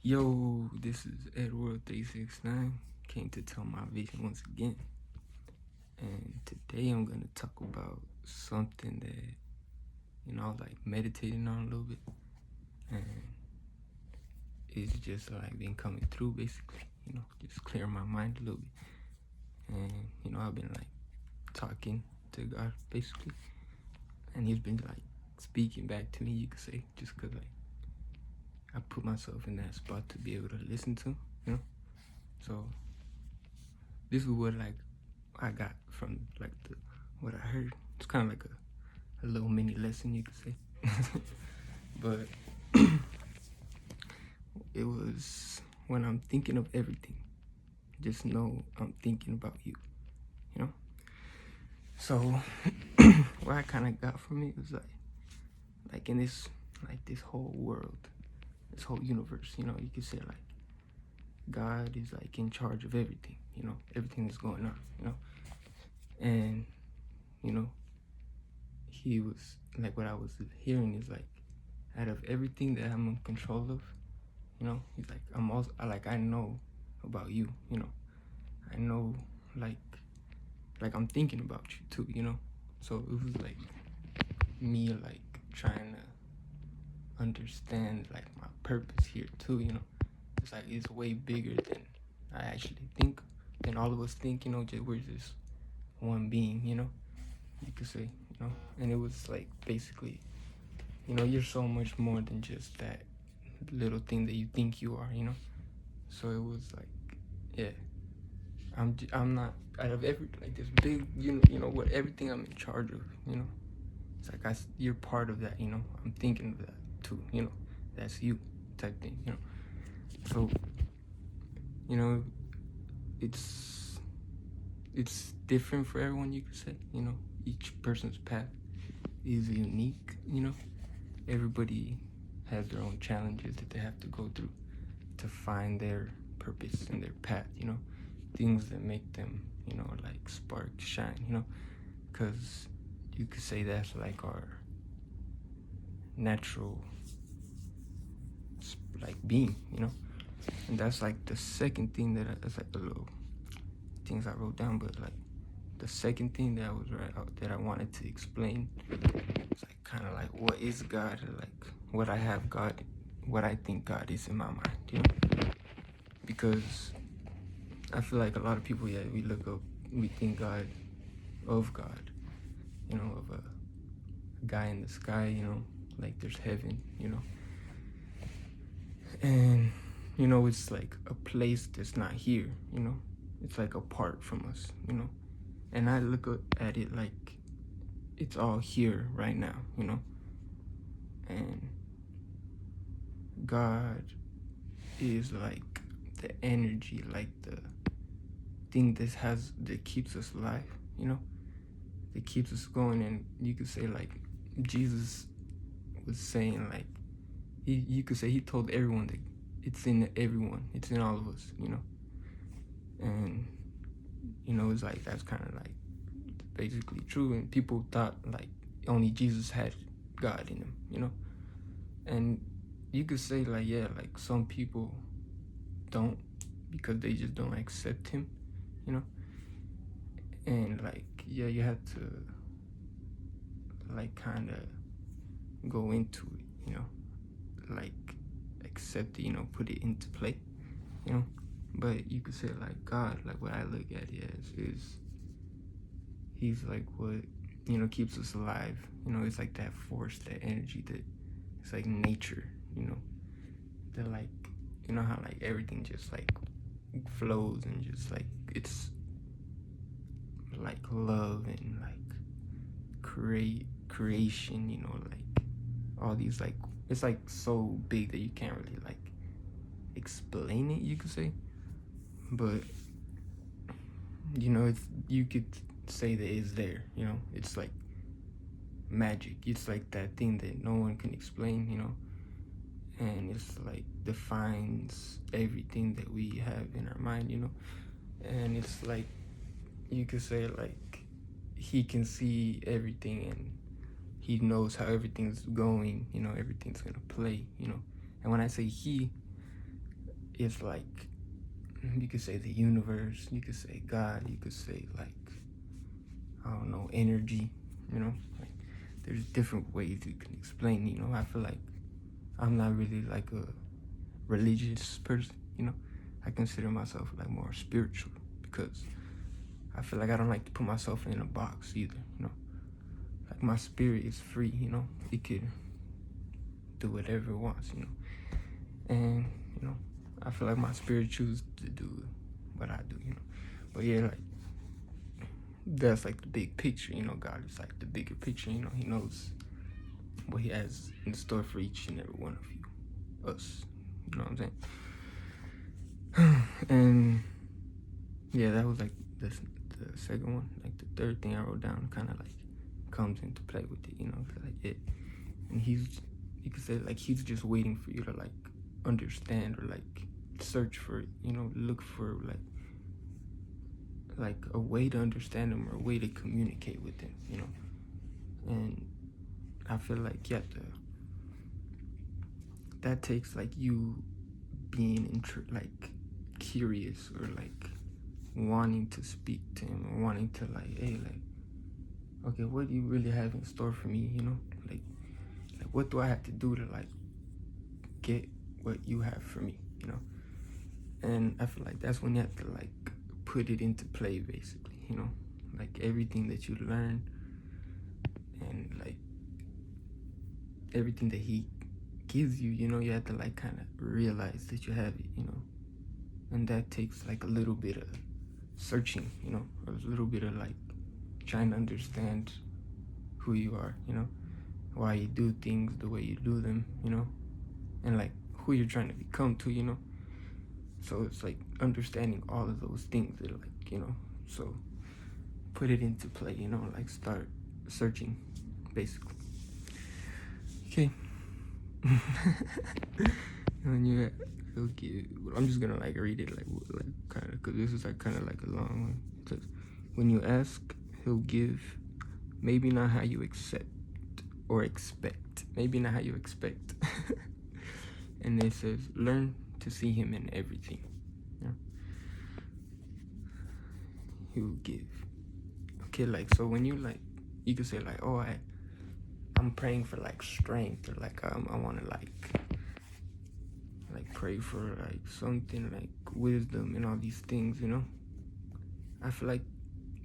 Yo, this is Edward369. Came to tell my vision once again. And today I'm going to talk about something that, I was like meditating on a little bit. And it's just like been coming through basically, just clearing my mind a little bit. And, I've been like talking to God basically. And he's been like speaking back to me, you could say, just because like I put myself in that spot to be able to listen to, So this is what like I got from like what I heard. It's kind of like a little mini lesson, you could say. But it was when I'm thinking of everything, just know I'm thinking about you, you know? So what I kind of got from it was like in this whole world, this whole universe, you could say like God is like in charge of everything, everything that's going on, and he was like, what I was hearing is like, out of everything that I'm in control of, he's like, I know about you, I know like I'm thinking about you too, so it was like me like trying to understand like my purpose here too, it's like it's way bigger than I actually think, than all of us think, we're just one being, you could say, and it was like basically, you're so much more than just that little thing that you think you are, so it was like, yeah, I'm not out of every like this big, what everything I'm in charge of, it's like you're part of that, I'm thinking of that too, that's you type thing, so it's different for everyone, you could say, each person's path is unique, everybody has their own challenges that they have to go through to find their purpose and their path, things that make them, like spark, shine, because you could say that's like our natural like being, and that's like the second thing that's like the little things I wrote down, but like the second thing that was that I wanted to explain is like kind of like what is God, like what I think God is in my mind, because I feel like a lot of people, we look up, we think of God, of a guy in the sky, like there's heaven, and it's like a place that's not here, it's like apart from us, and I look at it like it's all here right now, and God is like the energy, like the thing that keeps us alive, that keeps us going. And you could say like Jesus was saying like you could say he told everyone that it's in everyone, it's in all of us, and it's like that's kind of like basically true. And people thought like only Jesus had God in him, and you could say like, yeah, like some people don't, because they just don't accept him, and like, yeah, you have to like kind of go into it, like accept it, put it into play, but you could say like God, like what I look at it as is he's like what keeps us alive, it's like that force, that energy, that it's like nature, that like how like everything just like flows and just like it's like love and like creation, like all these like, it's like so big that you can't really like explain it, you could say, but it's, you could say that it's there, it's like magic, it's like that thing that no one can explain, and it's like defines everything that we have in our mind, and it's like you could say like he can see everything and he knows how everything's going, everything's gonna play, and when I say he, it's like, you could say the universe, you could say God, you could say like, I don't know, energy, you know, like there's different ways you can explain, you know. I feel like I'm not really like a religious person, you know. I consider myself like more spiritual because I feel like I don't like to put myself in a box either, you know. Like my spirit is free, you know. It could do whatever it wants, you know. And, you know, I feel like my spirit chooses to do what I do, you know. But yeah, like that's like the big picture, you know. God is like the bigger picture, you know. He knows what he has in store for each and every one of you, us, you know what I'm saying? And yeah, that was like the second one. Like the third thing I wrote down kind of like comes into play with it, you know. Like it, and you could say like he's just waiting for you to like understand or like search for it, you know, look for like a way to understand him or a way to communicate with him, you know. And I feel like that takes like you being like curious or like wanting to speak to him or wanting to like, hey, like, okay, what do you really have in store for me, you know? Like what do I have to do to like get what you have for me, you know? And I feel like that's when you have to like put it into play, basically, you know, like everything that you learn and like everything that he gives you, you know, you have to like kind of realize that you have it, you know. And that takes like a little bit of searching, you know, or a little bit of like trying to understand who you are, you know, why you do things the way you do them, you know, and like who you're trying to become too, you know. So it's like understanding all of those things that like, you know, so put it into play, you know, like start searching, basically. Okay. And yeah, okay, I'm just gonna like read it like kind of, because this is like kind of like a long one. It says, when you ask, he'll give, maybe not how you accept or expect, maybe not how you expect. And it says, learn to see him in everything. Yeah. He will give. Okay, like, so when you like, you could say like, oh, I'm praying for like strength, or like I want to like pray for like something like wisdom and all these things, you know. I feel like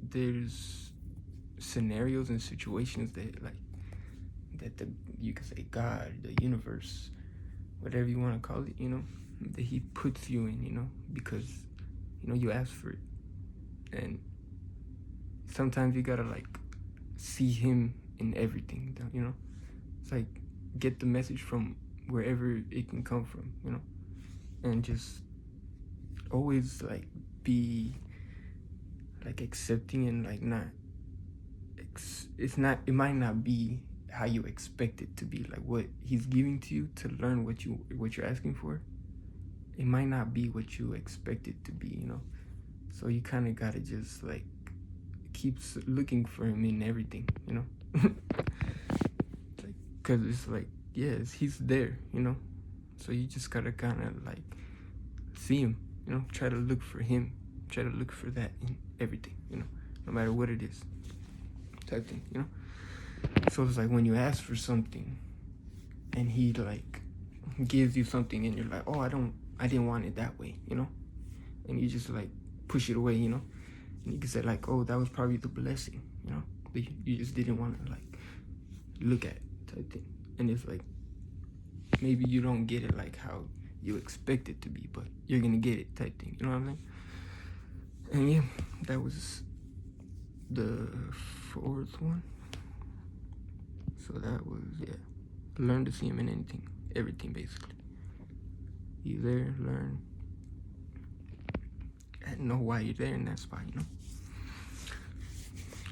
there's scenarios and situations that like that you could say God, the universe, whatever you want to call it, you know, that he puts you in, you know, because, you know, you ask for it. And sometimes you gotta like see him in everything, you know. It's like get the message from wherever it can come from, you know, and just always like be like accepting and like not it might not be how you expect it to be, like what he's giving to you to learn what you're asking for. It might not be what you expect it to be, you know. So you kind of gotta just like keep looking for him in everything, you know. Like, cause it's like, yes, he's there, you know. So you just gotta kind of like see him, you know. Try to look for him. Try to look for that in everything, you know, no matter what it is, type thing, you know. So it's like when you ask for something, and he like gives you something, and you're like, oh, I didn't want it that way, you know, and you just like push it away, you know. And you can say like, oh, that was probably the blessing, you know, but you just didn't want to like look at, type thing. And it's like maybe you don't get it like how you expect it to be, but you're gonna get it, type thing, you know what I'm saying? And yeah, that was the fourth one. So that was, yeah, learn to see him in anything, everything, basically. You there, learn, and know why you're there in that spot, you know,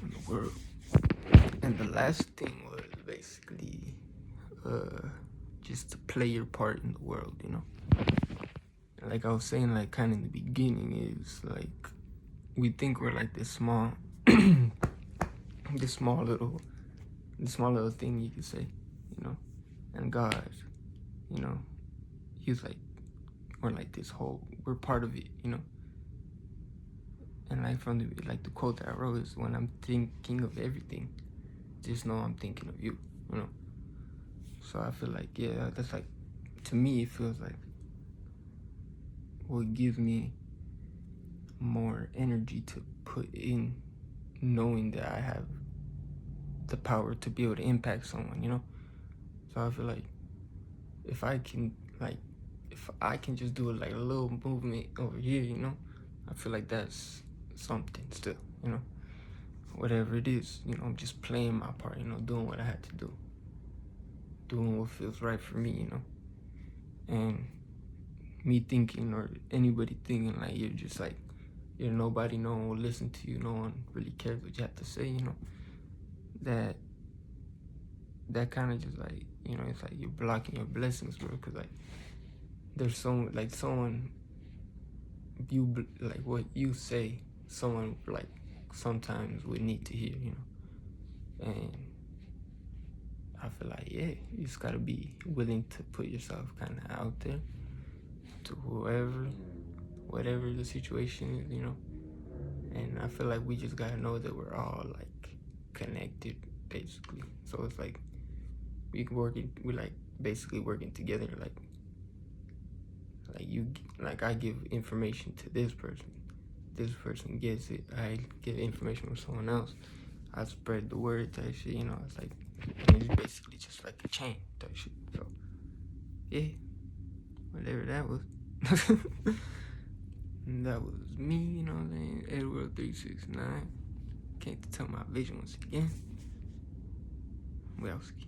in the world. And the last thing was basically just to play your part in the world, you know. And like I was saying, like kind of in the beginning, is like we think we're like this small this small little thing, you could say, you know. And God, you know, he's like or like this whole, we're part of it, you know. And like from the quote that I wrote is, when I'm thinking of everything, just know I'm thinking of you, you know. So I feel like, yeah, that's like, to me, it feels like what gives me more energy to put in knowing that I have the power to be able to impact someone, you know. So I feel like if I can just do like a little movement over here, you know, I feel like that's something still, you know. Whatever it is, you know, I'm just playing my part, you know, doing what I had to do, doing what feels right for me, you know. And me thinking, or anybody thinking like you're just like, you're nobody, no one will listen to you, no one really cares what you have to say, you know, that kind of just like, you know, it's like you're blocking your blessings, bro, because like there's someone like what you say, someone like sometimes would need to hear, you know. And I feel like, yeah, you just gotta be willing to put yourself kind of out there to whatever the situation is, you know. And I feel like we just gotta know that we're all like connected, basically. So it's like we're like basically working together. Like I give information to this person gets it. I give information to someone else. I spread the word type shit, you know. It's like, it's basically just like a chain type shit. So yeah, whatever that was. That was me, you know what I'm saying? Edward 369. Can't tell my vision once again. Welski.